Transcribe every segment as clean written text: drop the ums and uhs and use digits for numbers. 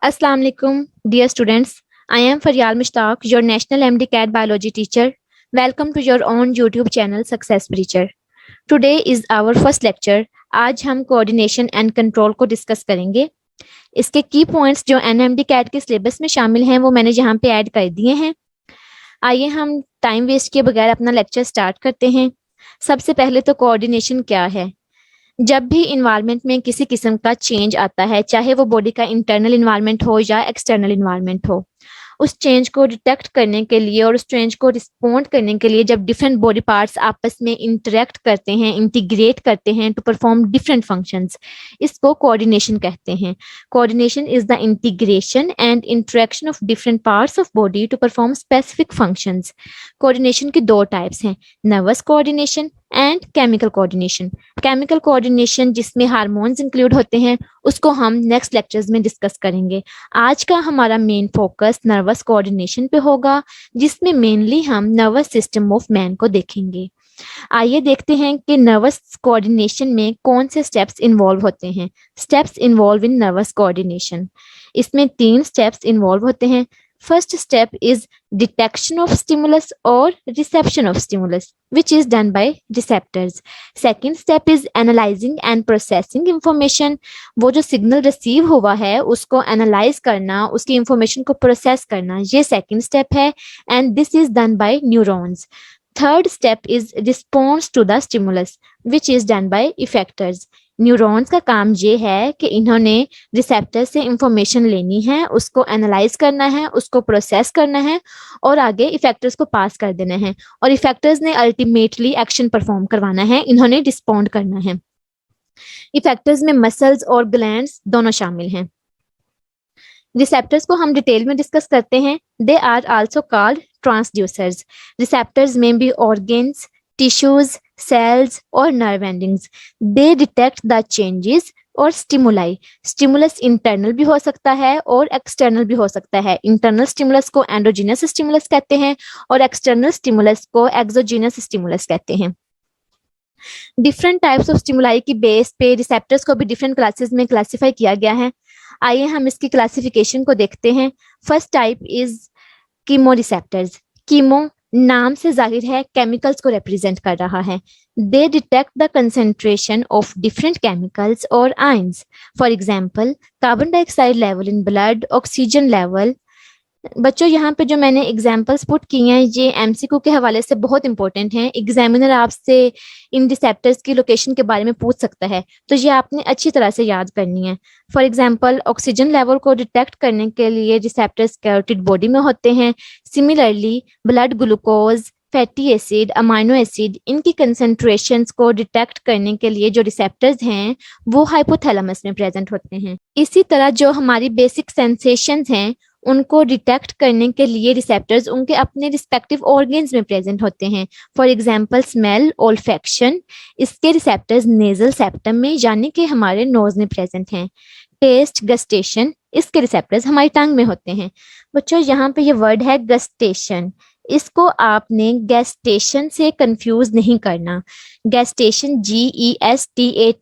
Assalamu alaikum, dear students. I am Faryal Mushtaq, your National MD CAT Biology teacher. Welcome to your own YouTube channel Success Preacher. Today is our first lecture. आज हम coordination and control को discuss करेंगे. इसके की points जो NMD CAT के syllabus में शामिल हैं वो मैंने यहाँ पे ऐड कर दिए हैं. आइए हम टाइम वेस्ट किए बगैर अपना लेक्चर स्टार्ट करते हैं. सबसे पहले तो कोऑर्डिनेशन क्या है. जब भी इन्वायरमेंट में किसी किस्म का चेंज आता है, चाहे वो बॉडी का इंटरनल इन्वायरमेंट हो या एक्सटर्नल इन्वायरमेंट हो, उस चेंज को डिटेक्ट करने के लिए और उस चेंज को रिस्पॉन्ड करने के लिए जब डिफरेंट बॉडी पार्ट्स आपस में इंटरेक्ट करते हैं, इंटीग्रेट करते हैं टू परफॉर्म डिफरेंट फंक्शंस, इसको कोऑर्डिनेशन कहते हैं. Coordination is the integration and interaction of different parts of body to perform specific functions. Coordination की दो टाइप्स हैं, nervous coordination and chemical coordination. Chemical coordination जिसमें हार्मोन्स इंक्लूड होते हैं उसको हम नेक्स्ट लेक्चर्स में डिस्कस करेंगे. आज का हमारा मेन फोकस नर्वस कोऑर्डिनेशन पे होगा, जिसमें मेनली हम नर्वस सिस्टम ऑफ मैन को देखेंगे. आइए देखते हैं कि नर्वस कोऑर्डिनेशन में कौन से स्टेप्स इन्वॉल्व होते हैं. Steps involve in nervous coordination. इसमें 3 स्टेप्स इन्वॉल्व होते हैं. First step is detection of stimulus or reception of stimulus, which is done by receptors. Second step is analyzing and processing information. वो जो signal receive हुआ है उसको analyse करना, उसकी इंफॉर्मेशन को प्रोसेस करना, ये सेकंड स्टेप है, and this is done by neurons. Third step is response to the stimulus, which is done by effectors. Neurons का काम ये है कि इन्होंने रिसेप्टर से इंफॉर्मेशन लेनी है, उसको एनालाइज करना है, उसको प्रोसेस करना है और आगे इफेक्टर्स को पास कर देना है, और इफेक्टर्स ने अल्टीमेटली एक्शन परफॉर्म करवाना है, इन्होंने रिस्पॉन्ड करना है. इफेक्टर्स में मसल्स और ग्लैंड्स दोनों शामिल हैं. रिसेप्टर्स को हम डिटेल में डिस्कस करते हैं. They are also called transducers. Receptors में भी ऑर्गेन्स, टिश्यूज, cells और nerve endings. They detect the changes और stimuli. Stimulus internal भी हो सकता है और external भी हो सकता है. Internal stimulus को endogenous stimulus कहते हैं और external stimulus को exogenous stimulus कहते हैं. डिफरेंट टाइप्स ऑफ स्टिमुलाई की बेस पे रिसेप्टर्स को भी डिफरेंट क्लासेस में क्लासिफाई किया गया है. आइए हम इसकी क्लासिफिकेशन को देखते हैं. First type is chemo receptors. Chemo नाम से जाहिर है केमिकल्स को रिप्रेजेंट कर रहा है. They detect the concentration of different chemicals और ions. For example carbon dioxide level in blood, oxygen level. बच्चों यहाँ पे जो मैंने एग्जांपल्स पुट किए हैं ये एमसीक्यू के हवाले से बहुत इंपॉर्टेंट हैं. एग्जामिनर आपसे इन रिसेप्टर्स की लोकेशन के बारे में पूछ सकता है, तो ये आपने अच्छी तरह से याद करनी है. फॉर एग्जांपल ऑक्सीजन लेवल को डिटेक्ट करने के लिए रिसेप्टर्स कैरोटिड बॉडी में होते हैं. Similarly blood glucose, fatty acid, amino acid, इनकी कंसेंट्रेशंस को डिटेक्ट करने के लिए जो रिसेप्टर्स हैं वो हाइपोथैलेमस में प्रेजेंट होते हैं. इसी तरह जो हमारी बेसिक सेंसेशंस हैं उनको डिटेक्ट करने के लिए रिसेप्टर्स उनके अपने रिस्पेक्टिव ऑर्गन्स में प्रेजेंट होते हैं. फॉर एग्जांपल स्मेल, ओल्फेक्शन, इसके रिसेप्टर्स नेजल सेप्टम में यानी कि हमारे नोज में प्रेजेंट हैं. टेस्ट, गस्टेशन, इसके रिसेप्टर्स हमारी टंग में होते हैं. बच्चों यहाँ पे ये वर्ड है गस्टेशन, इसको आपने गैस्टेशन से कंफ्यूज नहीं करना. गैस्टेशन GESTATION,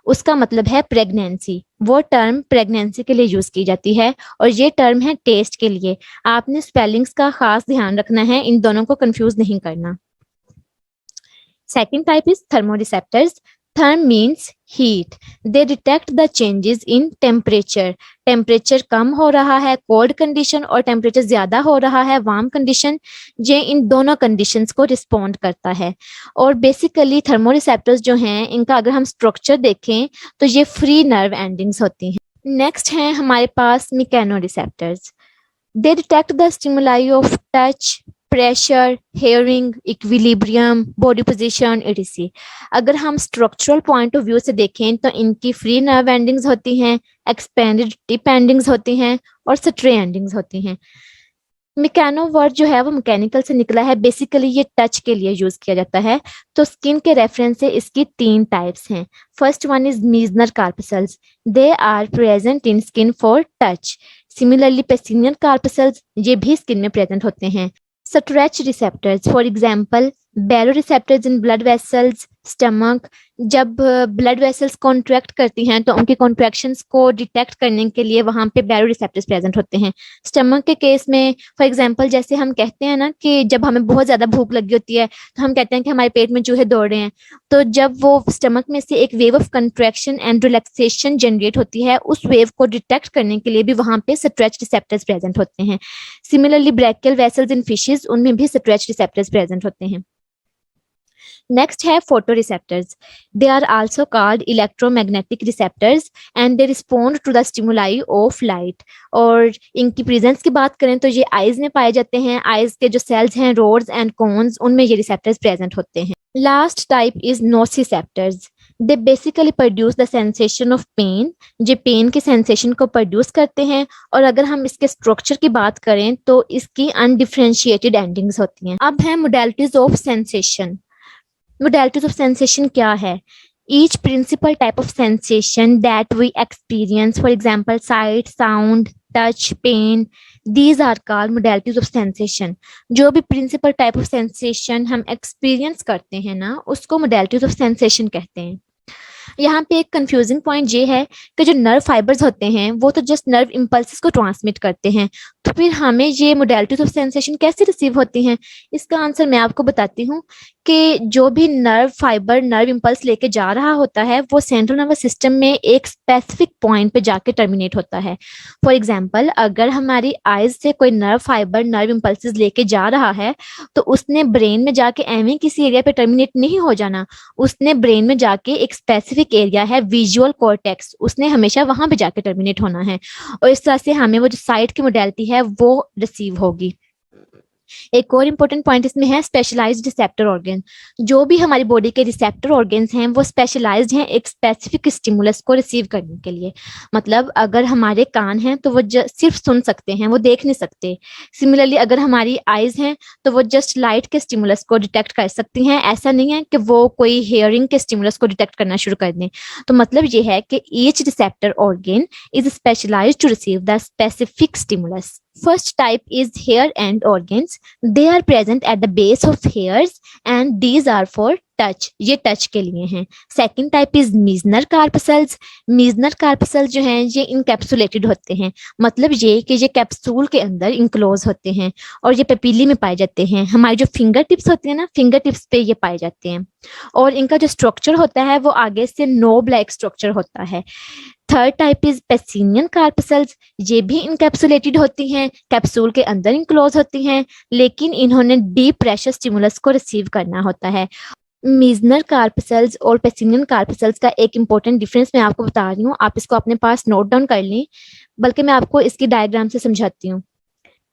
उसका मतलब है प्रेगनेंसी. वो टर्म प्रेगनेंसी के लिए यूज की जाती है और ये टर्म है टेस्ट के लिए. आपने स्पेलिंग्स का खास ध्यान रखना है, इन दोनों को कंफ्यूज नहीं करना. Second type is thermoreceptors. Therm means heat. They detect the changes in temperature. Temperature कम हो रहा है, कोल्ड कंडीशन, और टेम्परेचर ज्यादा हो रहा है, वार्म कंडीशन. ये इन दोनों कंडीशंस को रिस्पॉन्ड करता है. और बेसिकली थर्मोरिसेप्टर्स जो हैं इनका अगर हम स्ट्रक्चर देखें तो ये फ्री नर्व एंडिंग्स होती हैं. नेक्स्ट हैं हमारे पास mechanoreceptors. They detect the stimuli of touch, pressure, hearing, equilibrium, body position, etc. अगर हम स्ट्रक्चरल पॉइंट ऑफ व्यू से देखें तो इनकी फ्री नर्व एंडिंग्स होती हैं, एक्सपेंडेड टिप एंडिंग्स होती हैं और स्ट्रे एंडिंग्स होती हैं. मैकेनो वर्ड जो है वो मैकेनिकल से निकला है. बेसिकली ये टच के लिए यूज किया जाता है. तो स्किन के रेफरेंस से इसकी 3 टाइप्स हैं. First one is Meissner corpuscles. They are present in skin for touch. Similarly Pacinian corpuscles, ये भी स्किन में प्रेजेंट होते हैं. Stretch receptors, for example, baroreceptors in blood vessels, stomach, जब ब्लड वेसल्स कॉन्ट्रैक्ट करती हैं तो उनकी कॉन्ट्रैक्शंस को डिटेक्ट करने के लिए वहां पे बैरोरिसेप्टर्स प्रेजेंट होते हैं। स्टमक के केस में फॉर एग्जांपल जैसे हम कहते हैं ना कि जब हमें बहुत ज्यादा भूख लगी होती है तो हम कहते हैं कि हमारे पेट में चूहे दौड़ रहे हैं, तो जब वो स्टमक में से एक wave of contraction and relaxation generate होती है, उस वेव को डिटेक्ट करने के लिए भी वहां पे स्ट्रेच रिसेप्टर्स प्रेजेंट होते हैं। Similarly branchial vessels in fishes, उनमें भी स्ट्रेच रिसेप्टर्स प्रेजेंट होते हैं। नेक्स्ट है photo receptors. They are also called electromagnetic receptors and they respond to the stimuli of light. और इनकी प्रेजेंस की बात करें तो ये आईज में पाए जाते हैं। आईज के जो सेल्स हैं, रोड्स एंड कोन्स, उनमें ये रिसेप्टर्स प्रेजेंट होते हैं। Last type is nociceptors. They basically produce the sensation of pain. ये पेन के सेंसेशन को प्रोड्यूस करते हैं। और अगर हम इसके स्ट्रक्चर की बात करें तो इसकी अनडिफरेंशिएटेड एंडिंग्स होती हैं। अब है modalities of sensation. Modalities of sensation क्या है? Each principal type of sensation that we experience, for example, sight, sound, touch, pain, these are called modalities of sensation. जो भी principal type of sensation हम experience करते हैं ना, उसको modalities of sensation कहते हैं। यहाँ पे एक कंफ्यूजिंग पॉइंट ये है कि जो नर्व फाइबर्स होते हैं वो तो जस्ट नर्व इम्पल्सेस को ट्रांसमिट करते हैं, तो फिर हमें ये मोडेलिटीज ऑफ सेंसेशन कैसे रिसीव होती हैं? इसका आंसर मैं आपको बताती हूँ कि जो भी नर्व फाइबर नर्व इम्पल्स लेके जा रहा होता है वो सेंट्रल नर्वस सिस्टम में एक स्पेसिफिक पॉइंट पे जाके टर्मिनेट होता है। फॉर एग्जाम्पल, अगर हमारी आईज से कोई नर्व फाइबर नर्व इम्पल्सेस लेके जा रहा है तो उसने ब्रेन में जाके एवं किसी एरिया पे टर्मिनेट नहीं हो जाना, उसने ब्रेन में जाके एक स्पेसिफिक एरिया है विजुअल कॉर्टेक्स, उसने हमेशा वहां पे जाके टर्मिनेट होना है। और इस तरह से हमें वो जो साइट की मोडेलिटी है वो रिसीव होगी। एक और इम्पोर्टेंट पॉइंट इसमें है स्पेशलाइज्ड रिसेप्टर ऑर्गन। जो भी हमारी बॉडी के रिसेप्टर ऑर्गन्स हैं वो स्पेशलाइज्ड हैं एक स्पेसिफिक स्टिमुलस को रिसीव करने के लिए। मतलब अगर हमारे कान हैं तो वो सिर्फ सुन सकते हैं, वो देख नहीं सकते। सिमिलरली अगर हमारी आईज हैं तो वो जस्ट लाइट के स्टिमुलस को डिटेक्ट कर सकती हैं, ऐसा नहीं है कि वो कोई हेयरिंग के स्टिमुलस को डिटेक्ट करना शुरू कर दें। तो मतलब ये है कि each receptor organ is specialized to receive the specific stimulus. First type is hair end organs. They are present at the base of hairs and these are for touch. ये touch के लिए हैं। Second type is Meissner corpuscles. Meissner corpuscles जो हैं ये encapsulated होते हैं। मतलब ये कि ये कैप्सूल के अंदर इनक्लोज होते हैं और ये पेपिली में पाए जाते हैं। हमारी जो फिंगर टिप्स होती है ना, फिंगर टिप्स पे ये पाए जाते हैं। और इनका जो स्ट्रक्चर होता है वो आगे से नोब लाइक स्ट्रक्चर होता है। Third type is Pacinian corpuscles. ये भी इनकैप्सुलेटेड होती हैं, कैप्सूल के अंदर इनक्लोज होती हैं, लेकिन इन्होंने डीप प्रेशर स्टिमुलस को रिसीव करना होता है। मीजनर कार्पसल्स और पेसिनियन कार्पसल्स का एक इंपॉर्टेंट डिफरेंस मैं आपको बता रही हूँ, आप इसको अपने पास नोट डाउन कर लें, बल्कि मैं आपको इसकी डायग्राम से समझाती हूँ।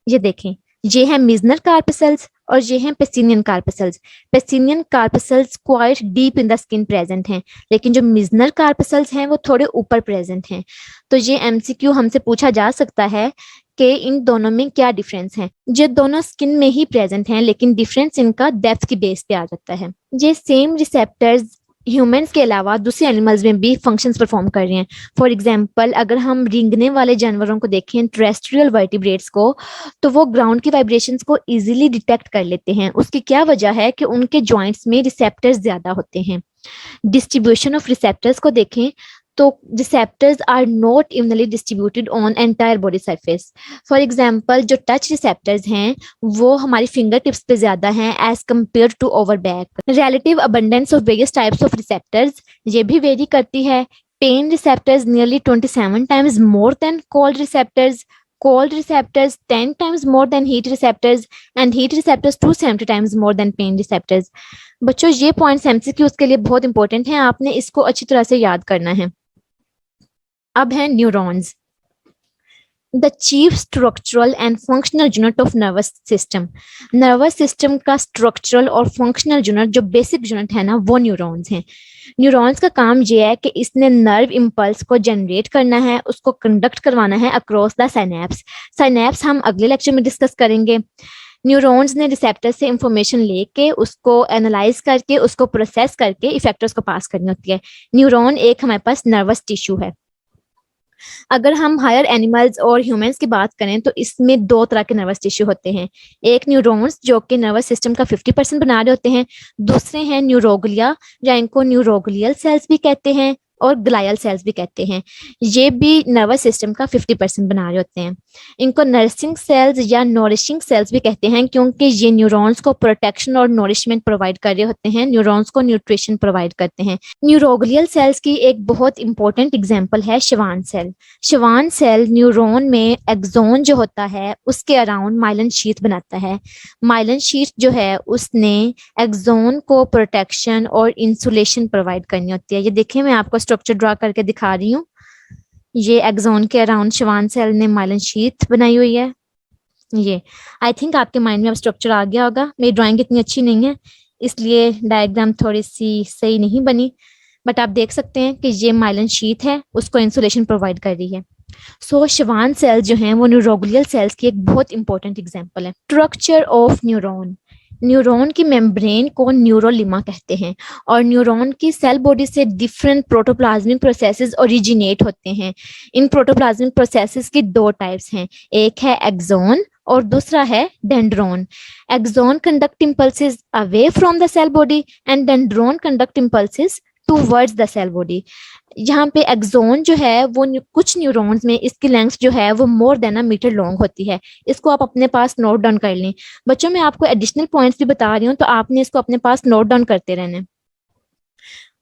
ये देखें, ये है मीजनर कार्पसल्स और ये हैं Pacinian corpuscles. Pacinian corpuscles quite deep in the skin present हैं, लेकिन जो मिजनर कार्पसल्स हैं वो थोड़े ऊपर प्रेजेंट हैं। तो ये एमसीक्यू हमसे पूछा जा सकता है कि इन दोनों में क्या डिफरेंस है। ये दोनों स्किन में ही प्रेजेंट हैं, लेकिन डिफरेंस इनका डेप्थ की बेस पे आ जाता है। ये सेम रिसेप्टर्स ह्यूमंस के अलावा दूसरे एनिमल्स में भी फंक्शंस परफॉर्म कर रहे हैं। फॉर एग्जांपल, अगर हम रेंगने वाले जानवरों को देखें, टेरेस्ट्रियल वर्टिब्रेट्स को, तो वो ग्राउंड की वाइब्रेशंस को इजीली डिटेक्ट कर लेते हैं। उसकी क्या वजह है कि उनके जॉइंट्स में रिसेप्टर्स ज्यादा होते हैं। डिस्ट्रीब्यूशन ऑफ रिसेप्टर्स को देखें तो receptors are not evenly distributed on entire body surface. For example, जो टच रिसेप्टर्स हैं वो हमारी फिंगर टिप्स पे ज्यादा हैं as compared to over back. Relative abundance of various types of receptors ये भी वेरी करती है। Pain receptors nearly 27 times more than cold receptors, cold receptors 10 times more than heat receptors and heat receptors 270 times more than pain receptors। बच्चों, ये points MCQs के लिए बहुत important हैं, आपने इसको अच्छी तरह से याद करना है। अब है neurons. The chief structural and functional unit of nervous system. Nervous system का स्ट्रक्चरल और फंक्शनल यूनिट, जो बेसिक यूनिट है ना, वो न्यूरॉन्स हैं। न्यूरॉन्स का काम यह है कि इसने नर्व इम्पल्स को जनरेट करना है, उसको कंडक्ट करवाना है अक्रॉस द साइनेप्स। साइनेप्स हम अगले लेक्चर में डिस्कस करेंगे। न्यूरॉन्स ने रिसेप्टर से इंफॉर्मेशन लेके उसको एनालाइज करके उसको प्रोसेस करके इफेक्टर्स को पास करनी होती है। न्यूरॉन एक हमारे पास नर्वस टिश्यू है। अगर हम हायर एनिमल्स और ह्यूमंस की बात करें तो इसमें दो तरह के नर्वस टिश्यू होते हैं। एक न्यूरॉन्स जो कि नर्वस सिस्टम का 50% बना रहे होते हैं, दूसरे हैं न्यूरोग्लिया या इनको न्यूरोग्लियल सेल्स भी कहते हैं और ग्लायल सेल्स भी कहते हैं। ये भी नर्वस सिस्टम का 50% बना रहे होते हैं। इनको नर्सिंग सेल्स या नोरिशिंग सेल्स भी कहते हैं क्योंकि ये न्यूरॉन्स को प्रोटेक्शन और नोरिशमेंट प्रोवाइड कर रहे होते हैं, न्यूरॉन्स को न्यूट्रिशन प्रोवाइड करते हैं। न्यूरोग्लियल सेल्स की एक बहुत इंपॉर्टेंट एग्जाम्पल है Schwann cell. Schwann cell neuron में एक्सोन जो होता है उसके अराउंड माइलिन शीथ बनाता है। माइलिन शीथ जो है उसने एक्सोन को प्रोटेक्शन और इंसुलेशन प्रोवाइड करनी होती है। ये देखिए मैं आपको स्ट्रक्चर ड्रा करके दिखा रही हूँ। ये एक्सोन के अराउंड शिवान सेल ने माइलिन शीथ बनाई हुई है। ये आई थिंक आपके माइंड में अब स्ट्रक्चर आ गया होगा। मेरी ड्राइंग इतनी अच्छी नहीं है इसलिए डायग्राम थोड़ी सी सही नहीं बनी, बट आप देख सकते हैं कि ये माइलिन शीथ है, उसको इंसुलेशन प्रोवाइड कर रही है। सो शिवान सेल्स जो हैं वो न्यूरोग्लियल सेल्स की एक बहुत इंपॉर्टेंट एग्जांपल है। Structure of neuron. न्यूरॉन की मेम्ब्रेन को न्यूरोलिमा कहते हैं और न्यूरॉन की सेल बॉडी से डिफरेंट प्रोटोप्लाज्मिक प्रोसेसेस ओरिजिनेट होते हैं। इन प्रोटोप्लाज्मिक प्रोसेसेस की दो टाइप्स हैं, एक है एक्सोन और दूसरा है dendron. Axon conduct impulses away from the cell body and dendron conduct impulses towards the cell body. यहाँ पे एक्सोन जो है वो कुछ न्यूरॉन्स में इसकी लेंथ जो है वो मोर देन अ मीटर लॉन्ग होती है। इसको आप अपने पास नोट डाउन कर लें। बच्चों मैं आपको एडिशनल पॉइंट्स भी बता रही हूँ तो आपने इसको अपने पास नोट डाउन करते रहना।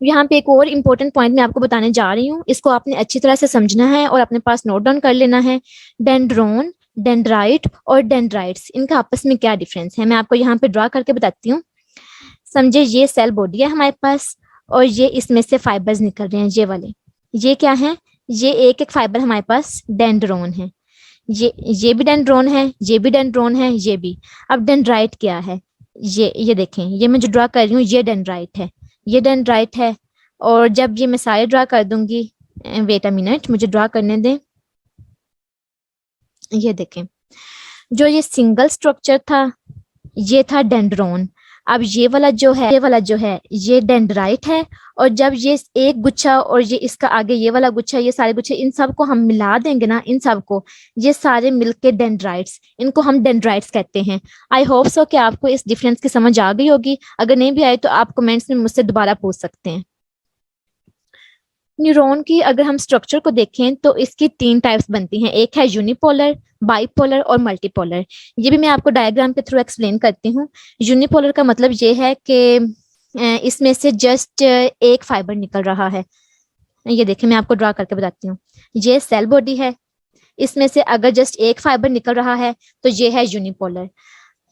यहाँ पे एक और इम्पोर्टेंट पॉइंट मैं आपको बताने जा रही हूँ, इसको आपने अच्छी तरह से समझना है और अपने पास नोट डाउन कर लेना है। डेंड्रोन, डेंड्राइट और डेंड्राइट्स, इनका आपस में क्या डिफरेंस है मैं आपको यहाँ पे ड्रा करके बताती हूँ। समझे ये सेल बॉडी है हमारे पास और ये इसमें से फाइबर्स निकल रहे हैं, ये वाले। ये क्या है? ये एक एक फाइबर हमारे पास डेंड्रोन है। ये भी डेंड्रोन है, ये भी डेंड्रोन है, ये भी। अब डेंड्राइट क्या है? ये देखें, ये मैं जो ड्रा कर रही हूँ ये डेंड्राइट है, ये डेंड्राइट है। और जब ये मैं सारे ड्रा कर दूंगी, वेट अ मिनट मुझे ड्रा करने दें। ये देखें, जो ये सिंगल स्ट्रक्चर था ये था डेंड्रोन। अब ये वाला जो है ये डेंड्राइट है। और जब ये एक गुच्छा और ये इसका आगे ये वाला गुच्छा, ये सारे गुच्छे, इन सब को हम मिला देंगे ना, इन सब को, ये सारे मिलके डेंड्राइट्स, इनको हम डेंड्राइट्स कहते हैं। आई होप सो कि आपको इस डिफरेंस की समझ आ गई होगी। अगर नहीं भी आई तो आप कमेंट्स में मुझसे दोबारा पूछ सकते हैं। न्यूरॉन की अगर हम स्ट्रक्चर को देखें तो इसकी तीन टाइप्स बनती हैं, एक है यूनिपोलर, बाइपोलर और मल्टीपोलर। ये भी मैं आपको डायग्राम के थ्रू एक्सप्लेन करती हूँ। यूनिपोलर का मतलब ये है कि इसमें से जस्ट एक फाइबर निकल रहा है। ये देखिए मैं आपको ड्रा करके बताती हूँ। ये सेल बॉडी है, इसमें से अगर जस्ट एक फाइबर निकल रहा है तो ये है यूनिपोलर,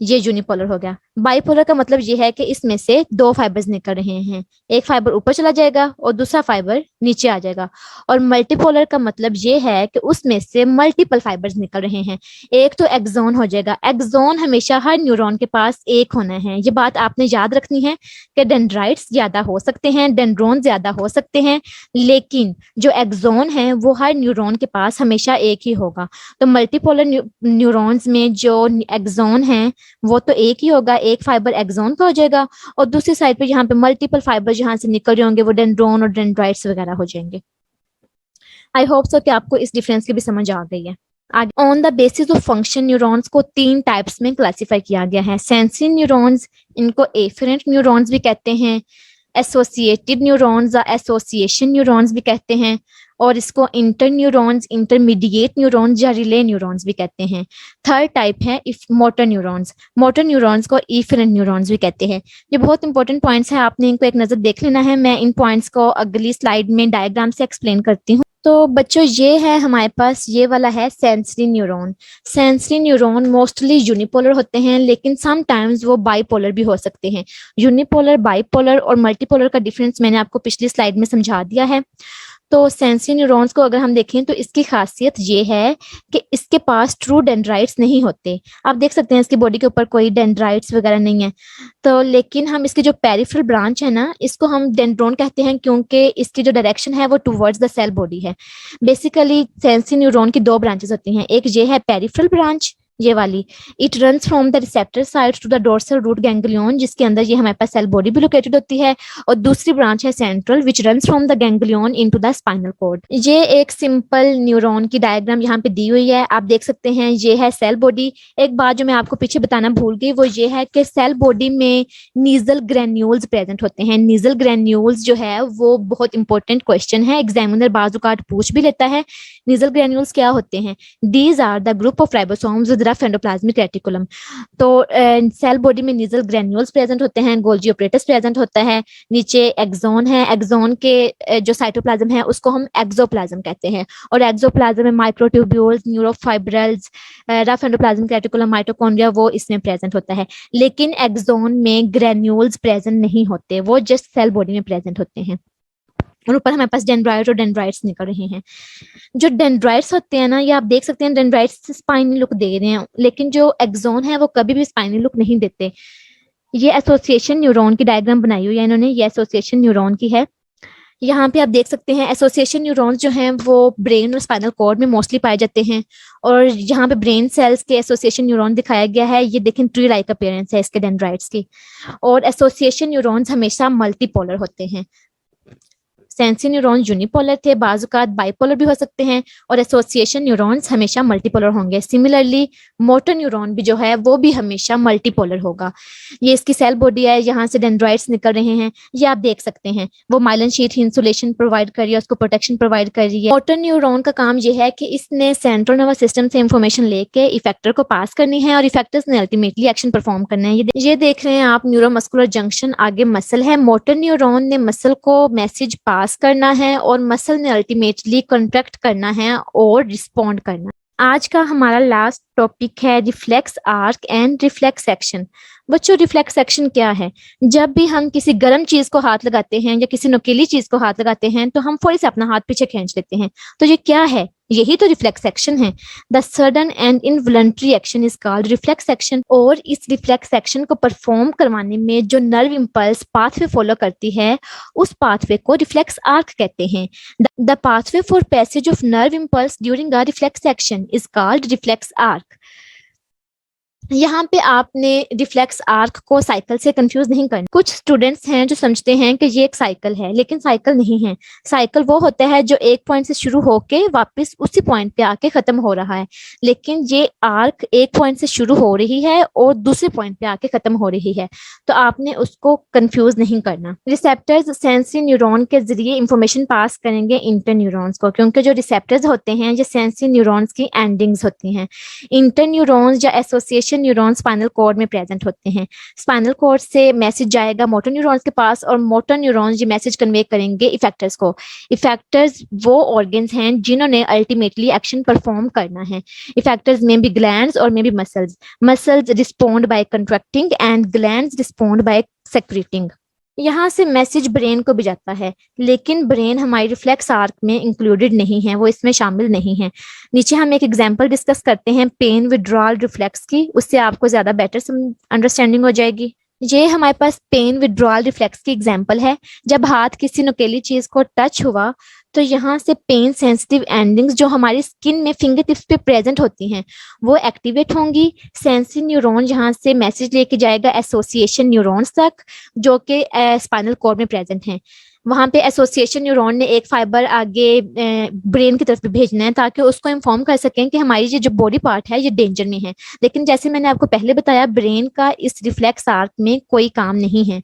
ये यूनिपोलर हो गया। बाइपोलर का मतलब ये है कि इसमें से दो फाइबर्स निकल रहे हैं, एक फाइबर ऊपर चला जाएगा और दूसरा फाइबर नीचे आ जाएगा। और मल्टीपोलर का मतलब ये है कि उसमें से मल्टीपल फाइबर्स निकल रहे हैं। एक तो एक्सोन हो जाएगा, एक्सोन हमेशा हर न्यूरॉन के पास एक होना है। ये बात आपने याद रखनी है कि डेंड्राइट्स ज्यादा हो सकते हैं, डेंड्रोन ज्यादा हो सकते हैं, लेकिन जो एक्सोन है वो हर न्यूरॉन के पास हमेशा एक ही होगा। तो मल्टीपोलर न्यूरॉन्स में जो एक्सोन है वो तो एक ही होगा, एक फाइबर एक्सोन का हो जाएगा और दूसरी साइड पे यहाँ पे मल्टीपल फाइबर जहां से निकल रहे होंगे वो डेंड्रोन और डेंड्राइट्स वगैरह हो जाएंगे। आई होप सो कि आपको इस डिफरेंस की भी समझ आ गई है। आगे on the basis of function neurons को तीन टाइप्स में क्लासिफाई किया गया है। सेंसरी न्यूरॉन्स, इनको एफरेंट न्यूरॉन्स भी कहते हैं, एसोसिएटेड न्यूरॉन्स या एसोसिएशन न्यूरॉन्स भी कहते हैं, और इसको इंटर न्यूरॉन्स, इंटरमीडिएट न्यूरॉन्स या रिले न्यूरॉन्स भी कहते हैं। थर्ड टाइप है if motor neurons, motor neurons को इफरेंट न्यूरॉन्स भी कहते हैं। ये बहुत इंपॉर्टेंट पॉइंट्स है, आपने इनको एक नजर देख लेना है। मैं इन पॉइंट्स को अगली स्लाइड में डायग्राम से एक्सप्लेन करती हूँ। तो बच्चों ये है हमारे पास, ये वाला है sensory neuron. Sensory neuron mostly unipolar होते हैं लेकिन समटाइम्स वो बाइपोलर भी हो सकते हैं। यूनिपोलर, बाइपोलर और मल्टीपोलर का डिफरेंस मैंने आपको पिछली स्लाइड में समझा दिया है। तो सेंसरी न्यूरॉन्स को अगर हम देखें तो इसकी खासियत ये है कि इसके पास ट्रू डेंड्राइट्स नहीं होते। आप देख सकते हैं इसकी बॉडी के ऊपर कोई डेंड्राइट्स वगैरह नहीं है। तो लेकिन हम इसकी जो पेरिफेरल ब्रांच है ना, इसको हम डेंड्रोन कहते हैं क्योंकि इसकी जो डायरेक्शन है वो टुवर्ड्स द सेल बॉडी है। बेसिकली सेंसरी न्यूरॉन की दो ब्रांचेस होती हैं, एक ये है पेरिफेरल ब्रांच, ये वाली, it runs from the receptor side to the dorsal root ganglion, जिसके अंदर ये हमारे पास सेल बॉडी भी लोकेटेड होती है, और दूसरी ब्रांच है central which runs from the ganglion into the spinal cord. ये एक सिंपल न्यूरॉन की डायग्राम यहाँ पे दी हुई है, आप देख सकते हैं ये है सेल बॉडी। एक बात जो मैं आपको पीछे बताना भूल गई वो ये है कि सेल बॉडी में नीजल ग्रेन्यूल्स प्रेजेंट होते हैं। नीजल ग्रेन्यूल्स जो है वो बहुत इंपॉर्टेंट क्वेश्चन है, एग्जामिनर बाजू काट पूछ भी लेता है। नीजल ग्रेन्यूल्स क्या होते हैं? These are the group of ribosomes with rough endoplasmic reticulum. तो सेल बॉडी में नीजल ग्रेन्यूल्स प्रेजेंट होते हैं, गोल्जी ऑपरेटस प्रेजेंट होता है, नीचे एक्सोन है, एक्सोन के जो साइटोप्लाज्म है उसको हम एक्सोप्लाज्म कहते हैं, और एक्सोप्लाज्म में microtubules, neurofibrils, rough endoplasmic reticulum, mitochondria वो इसमें प्रेजेंट होता है। लेकिन एक्सोन में ग्रेन्यूल्स प्रेजेंट नहीं होते, वो जस्ट सेल बॉडी में प्रेजेंट होते हैं। और ऊपर हमारे पास डेंड्राइट और डेंड्राइट्स निकल रहे हैं। जो डेंड्राइट्स होते हैं ना, ये आप देख सकते हैं डेंड्राइट्स स्पाइनल लुक दे रहे हैं, लेकिन जो एक्सोन है वो कभी भी स्पाइनल लुक नहीं देते। ये एसोसिएशन न्यूरॉन की डायग्राम बनाई हुई है इन्होंने, ये एसोसिएशन न्यूरॉन की है। यहाँ पे आप देख सकते हैं एसोसिएशन न्यूरॉन्स जो हैं वो ब्रेन और स्पाइनल कॉर्ड में मोस्टली पाए जाते हैं, और यहाँ पे ब्रेन सेल्स के एसोसिएशन न्यूरॉन दिखाया गया है। ये देखें ट्री लाइक अपीयरेंस है इसके डेंड्राइट्स की। और एसोसिएशन न्यूरॉन्स हमेशा मल्टीपोलर होते हैं। सेंसी न्यूरॉन्स यूनिपोलर थे, बाजुकात बाइपोलर भी हो सकते हैं, और एसोसिएशन न्यूरॉन्स हमेशा मल्टीपोलर होंगे। सिमिलरली मोटर न्यूरॉन भी जो है वो भी हमेशा मल्टीपोलर होगा। ये इसकी सेल बॉडी है, यहाँ से डेंड्राइट्स निकल रहे हैं, ये आप देख सकते हैं। वो माइलिन शीट इंसुलेशन प्रोवाइड कर रही है, उसको प्रोटेक्शन प्रोवाइड कर रही है। मोटर न्यूरॉन का काम ये है कि इसने सेंट्रल नर्वस सिस्टम से इंफॉर्मेशन लेके इफेक्टर को पास करनी है, और इफेक्टर्स ने अल्टीमेटली एक्शन परफॉर्म करना है। ये देख रहे हैं आप न्यूरोमस्कुलर जंक्शन, आगे मसल है। मोटर न्यूरॉन ने मसल को मैसेज पास करना है, और मसल ने अल्टीमेटली कॉन्ट्रैक्ट करना है और रिस्पॉन्ड करना। आज का हमारा लास्ट टॉपिक है reflex arc and reflex action. बच्चों, रिफ्लेक्स एक्शन क्या है? जब भी हम किसी गर्म चीज को हाथ लगाते हैं या किसी नुकीली चीज को हाथ लगाते हैं तो हम फौरी से अपना हाथ पीछे खींच लेते हैं। तो ये क्या है? यही तो रिफ्लेक्स एक्शन है। The sudden and involuntary action is called reflex action. और इस रिफ्लेक्स एक्शन को परफॉर्म करवाने में जो नर्व इंपल्स पाथवे फॉलो करती है उस पाथवे को रिफ्लेक्स आर्क कहते हैं। The pathway for passage of nerve impulse during a reflex action is called reflex arc. यहाँ पे आपने रिफ्लेक्स आर्क को साइकिल से कंफ्यूज नहीं करना। कुछ स्टूडेंट्स हैं जो समझते हैं कि ये एक साइकिल है, लेकिन साइकिल नहीं है। साइकिल वो होता है जो एक पॉइंट से शुरू होके वापस उसी पॉइंट पे आके खत्म हो रहा है, लेकिन ये आर्क एक पॉइंट से शुरू हो रही है और दूसरे पॉइंट पे आके खत्म हो रही है, तो आपने उसको कंफ्यूज नहीं करना। रिसेप्टर्स सेंसरी न्यूरॉन के जरिए इंफॉर्मेशन पास करेंगे इंटर न्यूरॉन्स को, क्योंकि जो रिसेप्टर्स होते हैं ये सेंसरी न्यूरॉन्स की एंडिंग्स होती हैं। इंटर न्यूरॉन्स या एसोसिएशन न्यूरॉन स्पाइनल कॉर्ड में प्रेजेंट होते हैं। स्पाइनल कॉर्ड से मैसेज जाएगा मोटर न्यूरॉन्स के पास, और मोटर न्यूरॉन्स ये मैसेज कन्वे करेंगे इफेक्टर्स को। इफेक्टर्स वो ऑर्गन्स हैं जिन्होंने अल्टीमेटली एक्शन परफॉर्म करना है। इफेक्टर्स में भी ग्लैंड्स और में भी muscles. Muscles respond by contracting and glands respond by secreting. यहाँ से मैसेज ब्रेन को भी जाता है, लेकिन ब्रेन हमारी रिफ्लेक्स आर्क में इंक्लूडेड नहीं है, वो इसमें शामिल नहीं है। नीचे हम एक एग्जांपल डिस्कस करते हैं पेन विड्रॉल रिफ्लेक्स की, उससे आपको ज्यादा बेटर अंडरस्टैंडिंग हो जाएगी। ये हमारे पास पेन विड्रॉल रिफ्लेक्स की एग्जांपल है। जब हाथ किसी नुकीली चीज को टच हुआ तो यहाँ से पेन सेंसिटिव एंडिंग्स जो हमारी स्किन में फिंगर टिप्स पे प्रेजेंट होती हैं वो एक्टिवेट होंगी। सेंसरी न्यूरॉन यहाँ से मैसेज लेके जाएगा एसोसिएशन न्यूरॉन्स तक, जो कि स्पाइनल कॉर्ड में प्रेजेंट हैं। वहां पे एसोसिएशन न्यूरॉन ने एक फाइबर आगे ब्रेन की तरफ भी भेजना है ताकि उसको इन्फॉर्म कर सकें कि हमारी ये जो बॉडी पार्ट है ये डेंजर में है। लेकिन जैसे मैंने आपको पहले बताया, ब्रेन का इस रिफ्लेक्स आर्क में कोई काम नहीं है,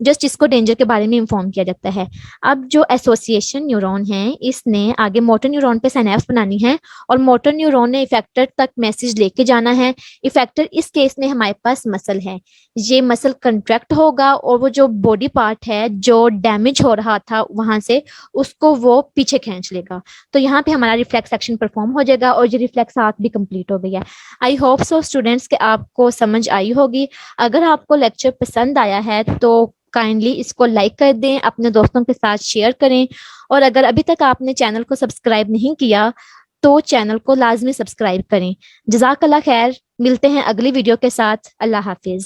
जस्ट इसको डेंजर के बारे में इन्फॉर्म किया जाता है। अब जो एसोसिएशन न्यूरॉन है इसने आगे मोटर न्यूरॉन पे सिनैप्स बनानी है, और मोटर न्यूरॉन ने इफेक्टर तक मैसेज लेके जाना है। इफेक्टर इस केस में हमारे पास मसल है, ये मसल कंट्रैक्ट होगा और वो जो बॉडी पार्ट है जो डैमेज हो रहा था वहां से उसको वो पीछे खींच लेगा। तो यहाँ पे हमारा रिफ्लेक्स एक्शन परफॉर्म हो जाएगा और ये रिफ्लेक्स आर्क भी कंप्लीट हो गया। आई होप सो स्टूडेंट्स के आपको समझ आई होगी। अगर आपको लेक्चर पसंद आया है तो काइंडली इसको लाइक कर दें, अपने दोस्तों के साथ शेयर करें, और अगर अभी तक आपने चैनल को सब्सक्राइब नहीं किया तो चैनल को लाजमी सब्सक्राइब करें। जज़ाकल्लाह खैर, मिलते हैं अगली वीडियो के साथ। अल्लाह हाफिज।